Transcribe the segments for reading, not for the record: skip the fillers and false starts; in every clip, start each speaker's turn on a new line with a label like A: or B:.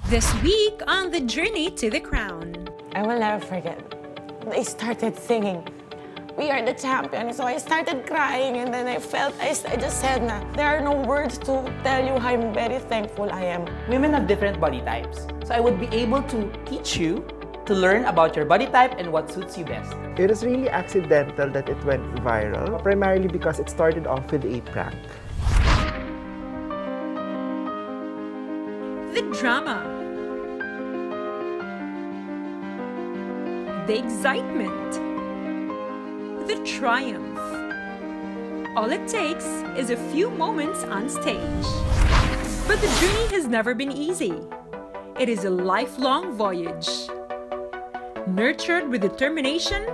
A: This week on the journey to the crown.
B: I will never forget. They started singing, "We are the champions." So I started crying, and then I just said, there are no words to tell you how I'm very thankful I am.
C: Women have different body types, so I would be able to teach you to learn about your body type and what suits you best.
D: It was really accidental that it went viral, primarily because it started off with a prank.
A: The drama. The excitement. The triumph. All it takes is a few moments on stage. But the journey has never been easy. It is a lifelong voyage. Nurtured with determination,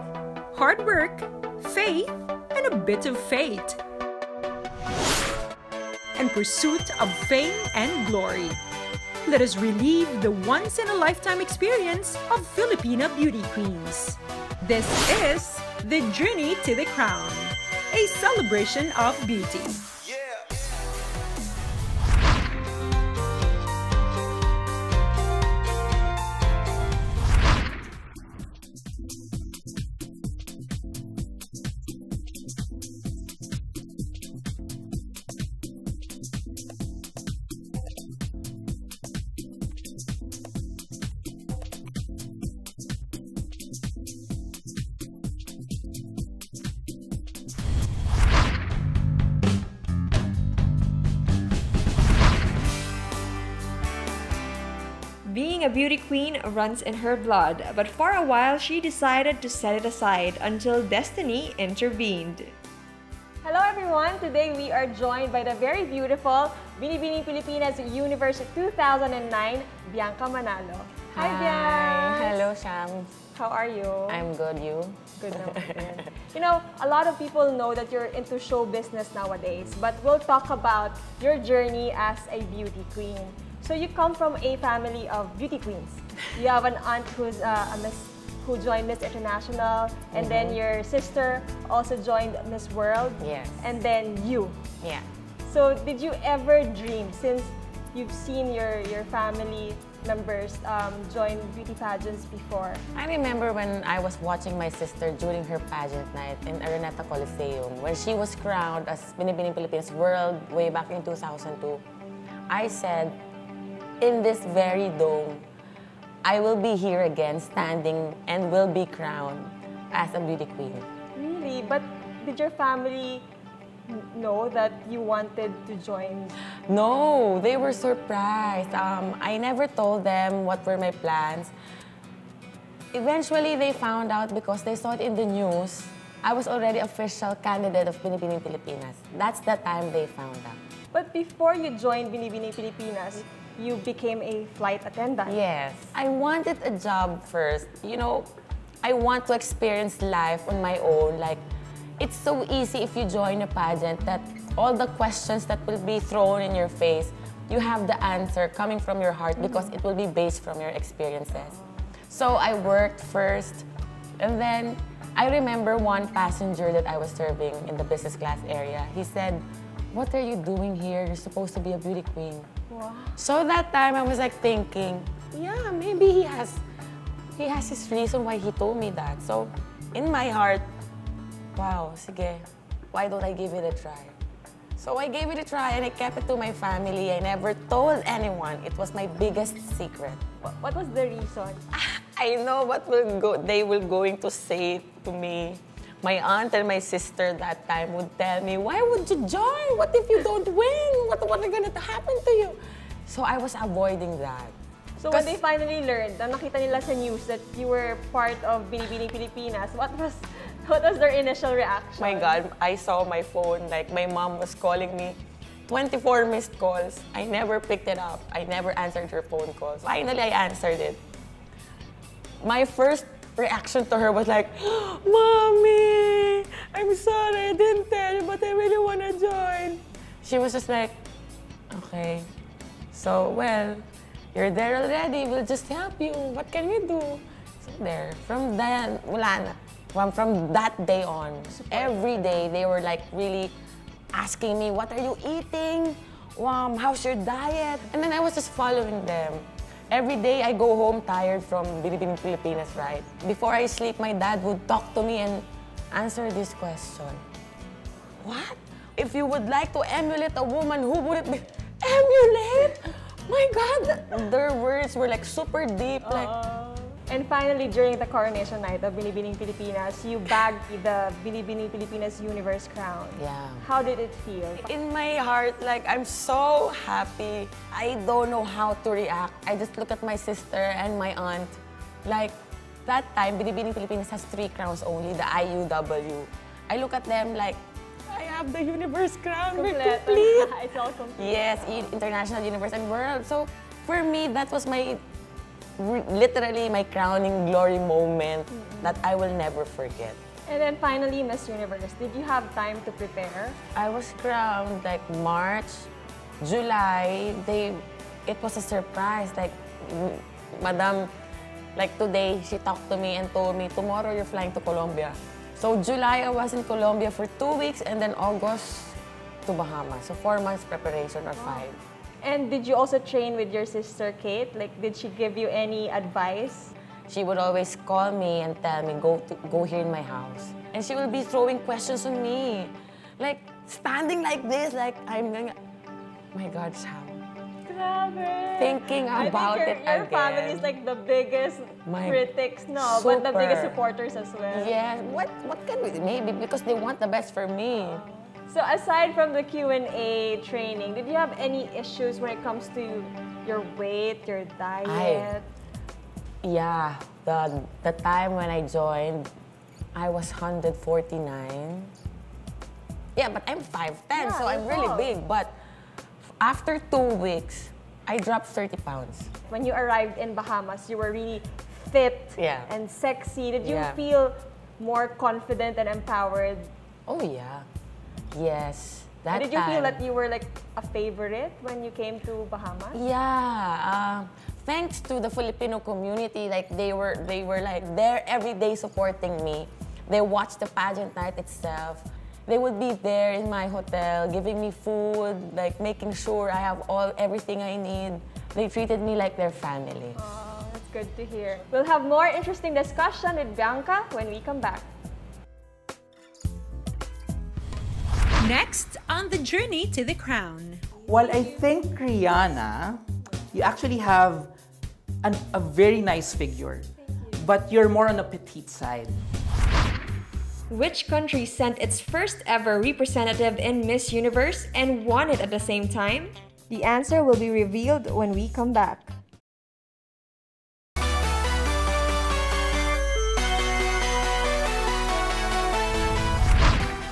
A: hard work, faith, and a bit of fate. In pursuit of fame and glory. Let us relive the once-in-a-lifetime experience of Filipina beauty queens. This is The Journey to the Crown, a celebration of beauty.
E: Being a beauty queen runs in her blood, but for a while she decided to set it aside until destiny intervened.
F: Hello everyone! Today we are joined by the very beautiful Binibining Pilipinas Universe 2009, Bianca Manalo. Hi, Bianca!
B: Hello, Shams.
F: How are you?
B: I'm good, you?
F: Good naman. You know, a lot of people know that you're into show business nowadays, but we'll talk about your journey as a beauty queen. So you come from a family of beauty queens. You have an aunt who's who joined Miss International, and then your sister also joined Miss World.
B: Yes.
F: And then you.
B: Yeah.
F: So did you ever dream, since you've seen your family members join beauty pageants before?
B: I remember when I was watching my sister during her pageant night in Araneta Coliseum, when she was crowned as Binibining Pilipinas World way back in 2002. I said, in this very dome, I will be here again standing and will be crowned as a beauty queen.
F: Really? But did your family know that you wanted to join?
B: No, they were surprised. I never told them what were my plans. Eventually, they found out because they saw it in the news. I was already official candidate of Binibining Pilipinas. That's the time they found out.
F: But before you joined Binibining Pilipinas, you became a flight attendant.
B: Yes. I wanted a job first. You know, I want to experience life on my own. Like, it's so easy if you join a pageant that all the questions that will be thrown in your face, you have the answer coming from your heart because it will be based from your experiences. So I worked first, and then I remember one passenger that I was serving in the business class area. He said, "What are you doing here? You're supposed to be a beauty queen."
F: Wow.
B: So that time I was like thinking, yeah, maybe he has his reason why he told me that. So in my heart, wow, sige, why don't I give it a try? So I gave it a try and I kept it to my family. I never told anyone. It was my biggest secret.
F: What was the reason?
B: I know what they will going to say to me. My aunt and my sister that time would tell me, "Why would you join? What if you don't win? What is going to happen to you?" So I was avoiding that.
F: So when they finally learned, na nakita nila sa news that you were part of Binibining Pilipinas, what was their initial reaction?
B: My God, I saw my phone, like my mom was calling me, 24 missed calls. I never picked it up. I never answered her phone calls. Finally, I answered it. My first reaction to her was like, "Mommy, I'm sorry, I didn't tell you, but I really want to join." She was just like, "Okay, so, well, you're there already, we'll just help you. What can we do?" So there, from then, wala na. From that day on, every day, they were like really asking me, "What are you eating? How's your diet?" And then I was just following them. Every day I go home tired from Binibining, Pilipinas, right? Before I sleep, my dad would talk to me and answer this question. What? If you would like to emulate a woman, who would it be? Emulate? My God, their words were like super deep. Like.
F: And finally, during the coronation night of Binibining Pilipinas, you bagged the Binibining Pilipinas Universe crown.
B: Yeah.
F: How did it feel?
B: In my heart, like, I'm so happy. I don't know how to react. I just look at my sister and my aunt. Like, that time, Binibining Pilipinas has 3 crowns only, the IUW. I look at them like, I have the universe crown. We're complete.
F: It's all complete.
B: Yes, international, universe, and world. So, for me, that was my literally my crowning glory moment that I will never forget.
F: And then finally, Miss Universe, did you have time to prepare?
B: I was crowned like March, July. It was a surprise. Like, Madam, like today, she talked to me and told me, tomorrow you're flying to Colombia. So July, I was in Colombia for 2 weeks, and then August to Bahamas. So 4 months preparation or 5.
F: And did you also train with your sister, Kate? Like, did she give you any advice?
B: She would always call me and tell me, go here in my house. And she will be throwing questions on me. Like, standing like this, like, I'm gonna... My God, how?
F: Grabe!
B: Thinking about it again.
F: Your family is like the biggest critics, no?
B: Super.
F: But the biggest supporters as well.
B: Yeah, what can we... Maybe because they want the best for me.
F: So aside from the Q&A training, did you have any issues when it comes to your weight, your diet?
B: Yeah, the time when I joined, I was 149. Yeah, but I'm 5'10", so I'm really big. But after 2 weeks, I dropped 30 pounds.
F: When you arrived in Bahamas, you were really fit and sexy. Did you feel more confident and empowered?
B: Oh, yeah. Yes.
F: Did you feel that you were like a favorite when you came to Bahamas?
B: Yeah. Thanks to the Filipino community, like they were like there every day supporting me. They watched the pageant night itself. They would be there in my hotel, giving me food, like making sure I have everything I need. They treated me like their family.
F: Oh, that's good to hear. We'll have more interesting discussion with Bianca when we come back.
A: Next on the journey to the crown.
C: Well, I think, Rihanna, you actually have a very nice figure, but you're more on the petite side.
E: Which country sent its first ever representative in Miss Universe and won it at the same time?
F: The answer will be revealed when we come back.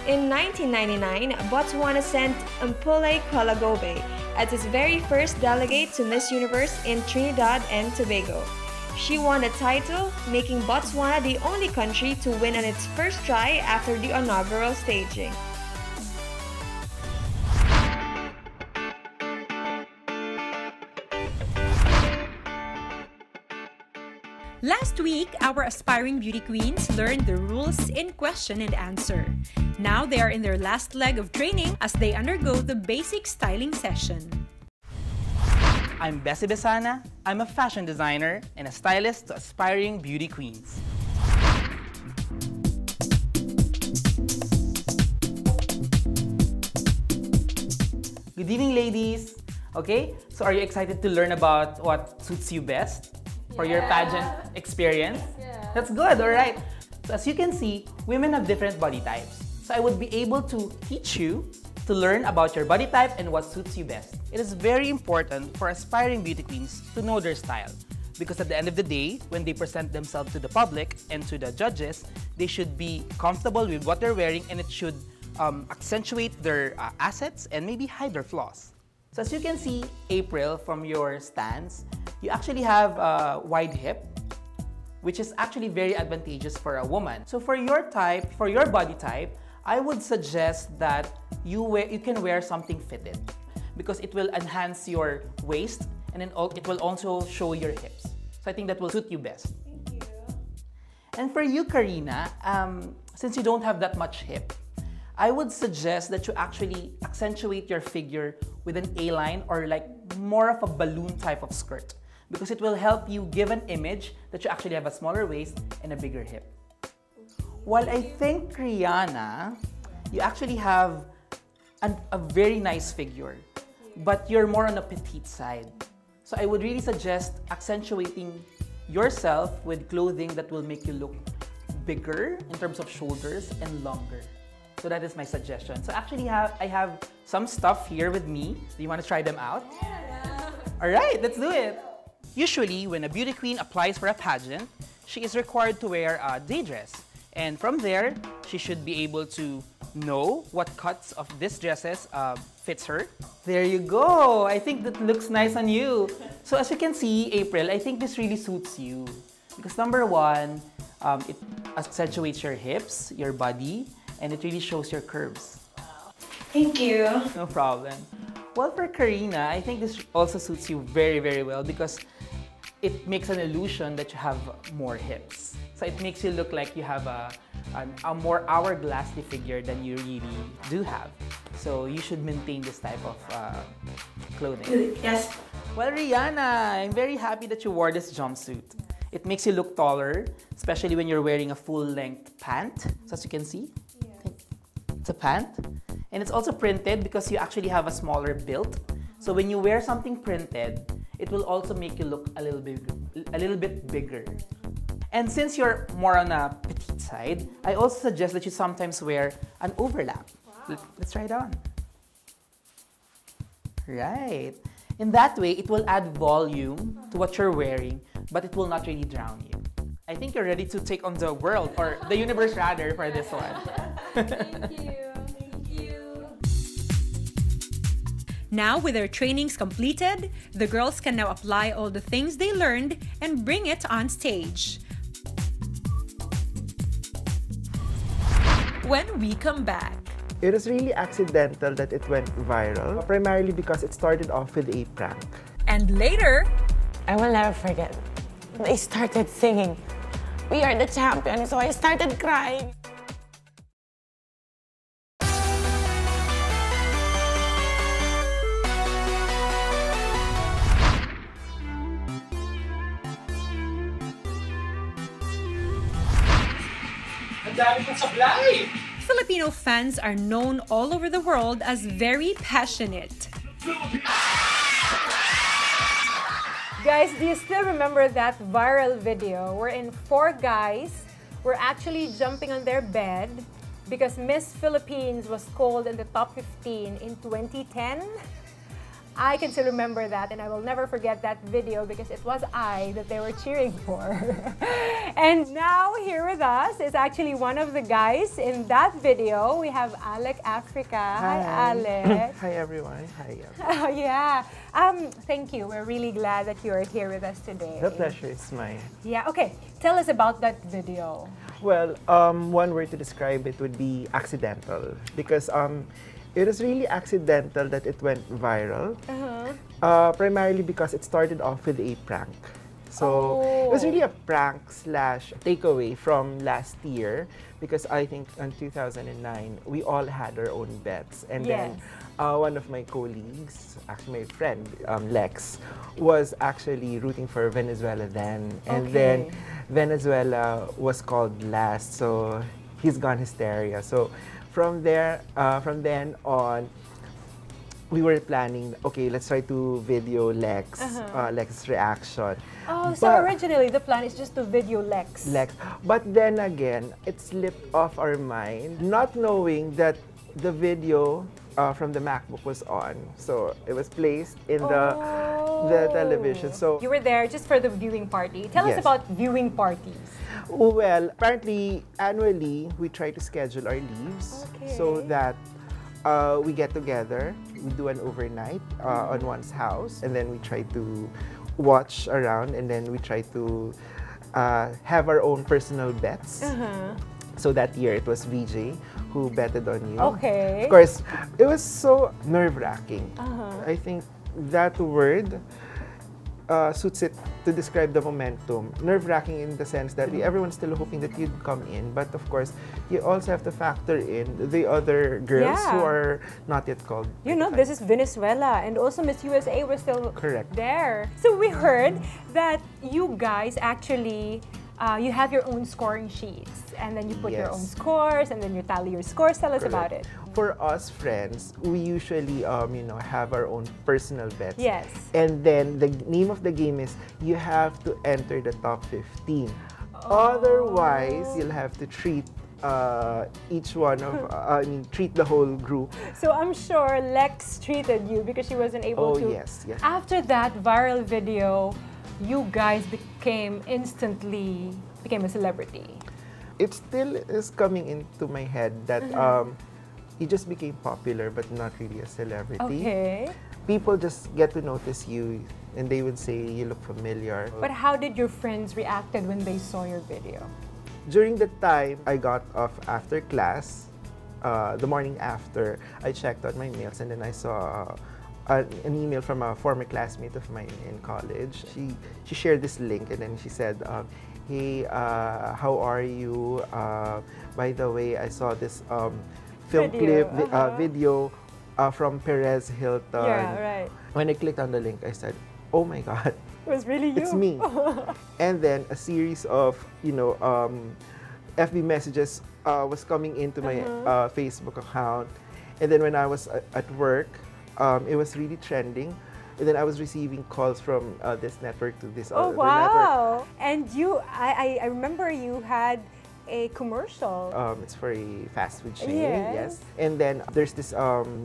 E: In 1999, Botswana sent Mpule Kalagobe as its very first delegate to Miss Universe in Trinidad and Tobago. She won the title, making Botswana the only country to win on its first try after the inaugural staging.
A: Last week, our aspiring beauty queens learned the rules in question and answer. Now they are in their last leg of training as they undergo the basic styling session.
C: I'm Bessie Besana. I'm a fashion designer and a stylist to aspiring beauty queens. Good evening, ladies. Okay, so are you excited to learn about what suits you best for your pageant experience? That's good, all right. So as you can see, women have different body types. So I would be able to teach you to learn about your body type and what suits you best. It is very important for aspiring beauty queens to know their style, because at the end of the day, when they present themselves to the public and to the judges, they should be comfortable with what they're wearing, and it should accentuate their assets and maybe hide their flaws. So as you can see, April, from your stance, you actually have a wide hip, which is actually very advantageous for a woman. So for your type, for your body type, I would suggest that you can wear something fitted, because it will enhance your waist and then it will also show your hips. So I think that will suit you best.
F: Thank you.
C: And for you, Karina, since you don't have that much hip, I would suggest that you actually accentuate your figure with an A-line or like more of a balloon type of skirt, because it will help you give an image that you actually have a smaller waist and a bigger hip. While I think, Rihanna, you actually have a very nice figure, but you're more on the petite side. So I would really suggest accentuating yourself with clothing that will make you look bigger in terms of shoulders and longer. So that is my suggestion. So actually I have some stuff here with me. Do you want to try them out? Yeah. All right, let's do it. Usually, when a beauty queen applies for a pageant, she is required to wear a day dress. And from there, she should be able to know what cuts of these dresses fits her. There you go. I think that looks nice on you. So as you can see, April, I think this really suits you. Because number one, it accentuates your hips, your body, and it really shows your curves.
E: Thank you.
C: No problem. Well, for Karina, I think this also suits you very, very well because it makes an illusion that you have more hips. So it makes you look like you have a more hourglassy figure than you really do have. So you should maintain this type of clothing.
E: Yes.
C: Well, Rihanna, I'm very happy that you wore this jumpsuit. It makes you look taller, especially when you're wearing a full-length pant. So as you can see, it's a pant. And it's also printed because you actually have a smaller build. So when you wear something printed, it will also make you look a little bit bigger. And since you're more on a petite side, I also suggest that you sometimes wear an overlap. Wow. Let's try it on. Right. In that way, it will add volume to what you're wearing, but it will not really drown you. I think you're ready to take on the world, or the universe rather, for this one.
E: Thank you. Thank you.
A: Now, with their trainings completed, the girls can now apply all the things they learned and bring it on stage. When we come back,
D: It was really accidental that it went viral, primarily because it started off with a prank.
A: and later,
B: I will never forget. They started singing, "We are the champions," so I started crying.
C: Ang dami kong supply!
A: Filipino fans are known all over the world as very passionate.
F: Guys, do you still remember that viral video wherein 4 guys were actually jumping on their bed because Miss Philippines was called in the top 15 in 2010? I can still remember that, and I will never forget that video because it was I that they were cheering for. And now here with us is actually one of the guys in that video. We have Alec Africa. Hi, Alec.
D: Hi, everyone. Hi, everyone.
F: Oh, yeah. Thank you. We're really glad that you are here with us today.
D: The pleasure is mine.
F: Yeah, okay. Tell us about that video.
D: Well, one word to describe it would be accidental because it was really accidental that it went viral, primarily because it started off with a prank. So it was really a prank / takeaway from last year because I think in 2009 we all had our own bets, and then one of my colleagues, actually my friend Lex, was actually rooting for Venezuela then, and then Venezuela was called last, so he's gone hysteria. So from then on, we were planning, okay, let's try to video Lex's reaction.
F: Oh, so originally the plan is just to video Lex.
D: But then again, it slipped off our mind, not knowing that the video from the MacBook was on. So it was placed in the television. So
F: you were there just for the viewing party. Tell us about viewing parties.
D: Well, apparently, annually, we try to schedule our leaves so that we get together, we do an overnight on one's house, and then we try to watch around, and then we try to have our own personal bets. So that year, it was VJ who betted on you.
F: Okay.
D: Of course, it was so nerve-wracking. I think that word suits it to describe the momentum. Nerve-wracking in the sense that everyone's still hoping that you'd come in, but of course, you also have to factor in the other girls who are not yet called.
F: You know, this is Venezuela, and also Miss USA was still there. So we heard that you guys actually you have your own scoring sheets, and then you put your own scores, and then you tally your scores. Tell us about it.
D: For us friends, we usually have our own personal bets.
F: Yes.
D: And then the name of the game is you have to enter the top 15. Otherwise, you'll have to treat each one of, treat the whole group.
F: So I'm sure Lex treated you because she wasn't able to.
D: Yes.
F: After that viral video, you guys instantly became a celebrity.
D: It still is coming into my head that you just became popular but not really a celebrity.
F: Okay.
D: People just get to notice you and they would say you look familiar.
F: But how did your friends reacted when they saw your video?
D: During the time I got off after class, the morning after, I checked out my mails and then I saw an email from a former classmate of mine in college. She shared this link and then she said, hey, how are you? By the way, I saw this film video from Perez Hilton.
F: Yeah, right.
D: When I clicked on the link, I said, oh my God.
F: It was really you.
D: It's me. And then a series of, FB messages was coming into my Facebook account. And then when I was at work, it was really trending. And then I was receiving calls from this network to this other network.
F: Wow! And I remember you had a commercial.
D: It's for a fast food chain, yes. And then there's this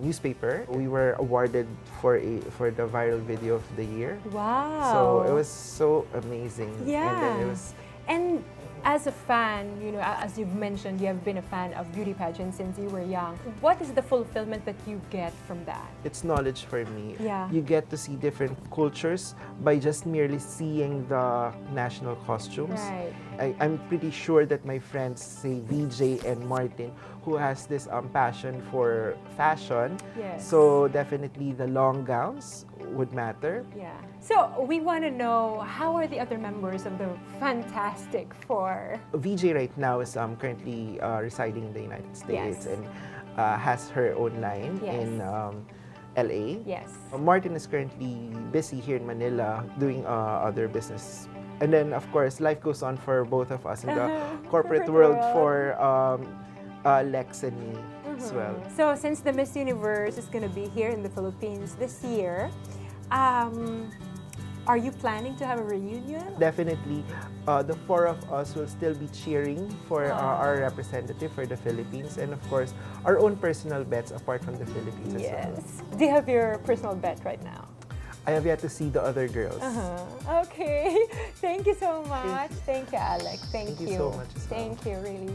D: newspaper. We were awarded for the viral video of the year.
F: Wow!
D: So it was so amazing.
F: Yeah.
D: And then it was.
F: And as a fan, as you've mentioned, you have been a fan of beauty pageants since you were young. What is the fulfillment that you get from that?
D: It's knowledge for me.
F: Yeah.
D: You get to see different cultures by just merely seeing the national costumes.
F: Right.
D: I'm pretty sure that my friends, say VJ and Martin, who has this passion for fashion, so definitely the long gowns would matter.
F: Yeah. So we want to know, how are the other members of the Fantastic Four?
D: VJ right now is currently residing in the United States and has her own line in LA.
F: Yes.
D: Martin is currently busy here in Manila doing other business. And then, of course, life goes on for both of us in the corporate world for Lex and me as well.
F: So since the Miss Universe is going to be here in the Philippines this year, are you planning to have a reunion?
D: Definitely. The four of us will still be cheering for our representative for the Philippines and, of course, our own personal bets apart from the Philippines as well.
F: Do you have your personal bet right now?
D: I have yet to see the other girls.
F: Okay. Thank you so much. Thank you, Alex. Thank you
D: so much as well.
F: Thank you, really.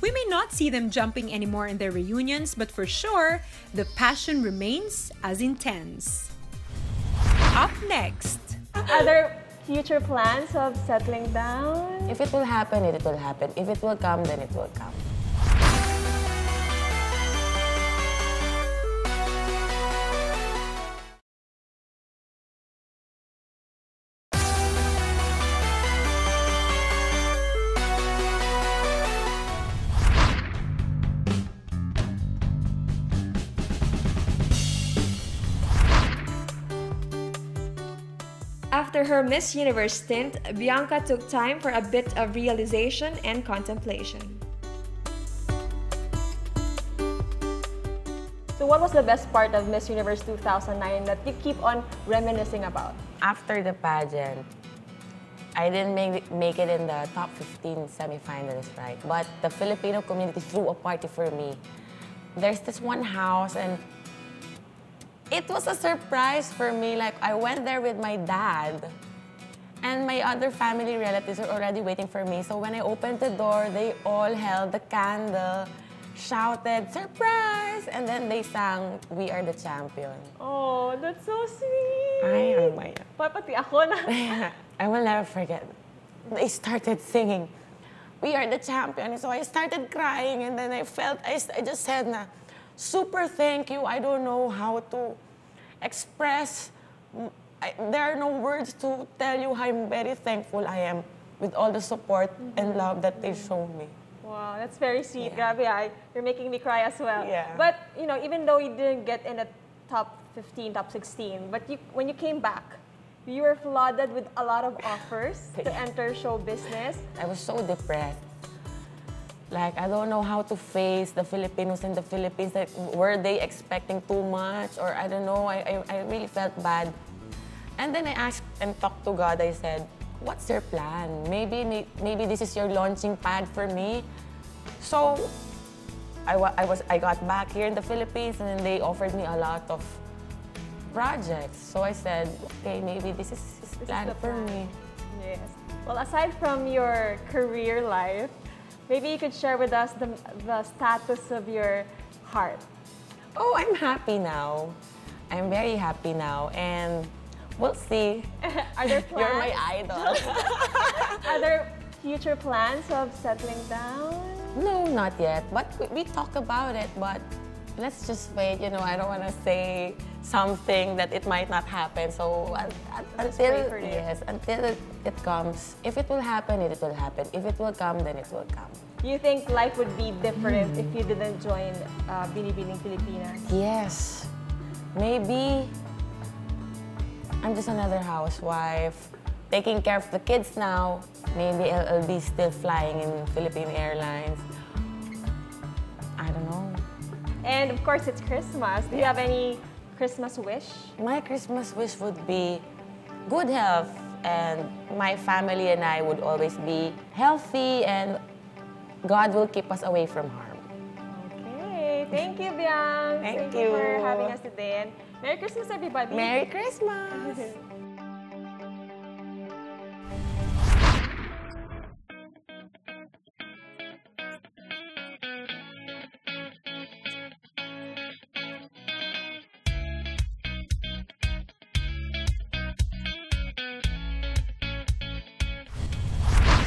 A: We may not see them jumping anymore in their reunions, but for sure, the passion remains as intense. Up next.
F: Other future plans of settling down?
B: If it will happen, it will happen. If it will come, then it will come.
E: After her Miss Universe stint, Bianca took time for a bit of realization and contemplation.
F: So what was the best part of Miss Universe 2009 that you keep on reminiscing about?
B: After the pageant, I didn't make it in the top 15 semifinalists, right? But the Filipino community threw a party for me. There's this one house and it was a surprise for me. Like, I went there with my dad and my other family relatives were already waiting for me. So when I opened the door, they all held the candle, shouted, "Surprise!" And then they sang, "We Are the Champion."
F: Oh, that's so sweet.
B: Ay, ano ba yan?
F: Pati ako na.
B: I will never forget. They started singing, "We Are the Champion." So I started crying and then I just said na, super thank you. I don't know how to express there are no words to tell you how I'm very thankful I am with all the support and love that they show me.
F: Wow, that's very sweet.
B: Yeah.
F: Grabe, you're making me cry as well.
B: Yeah.
F: But, you know, even though you didn't get in the top 15, top 16, but when you came back, you were flooded with a lot of offers to enter show business.
B: I was so depressed. Like, I don't know how to face the Filipinos in the Philippines. Like, were they expecting too much? Or I don't know, I really felt bad. And then I asked and talked to God. I said, what's your plan? Maybe this is your launching pad for me. So I got back here in the Philippines, and then they offered me a lot of projects. So I said, okay, maybe this is his plan for me.
F: Yes. Well, aside from your career life, maybe you could share with us the status of your heart.
B: Oh, I'm happy now. I'm very happy now, and we'll see.
F: Are there plans?
B: You're my idol.
F: Are there future plans of settling down?
B: No, not yet. But we talk about it. But let's just wait. You know, I don't want to say something that it might not happen. So until it comes, if it will happen, it will happen. If it will come, then it will come.
F: Do you think life would be different if you didn't join Binibining Pilipinas?
B: Yes. Maybe I'm just another housewife, taking care of the kids now. Maybe I'll be still flying in Philippine Airlines. I don't know.
F: And of course, it's Christmas. Do you have any Christmas wish?
B: My Christmas wish would be good health, and my family and I would always be healthy, and God will keep us away from harm.
F: Okay. Thank you, Bianca.
B: Thank
F: you for
B: you.
F: having us today. And Merry Christmas, everybody.
B: Merry Christmas!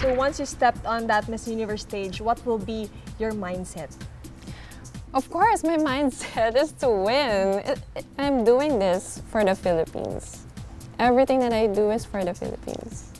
F: So once you stepped on that Miss Universe stage, what will be your mindset?
G: Of course, my mindset is to win. I'm doing this for the Philippines. Everything that I do is for the Philippines.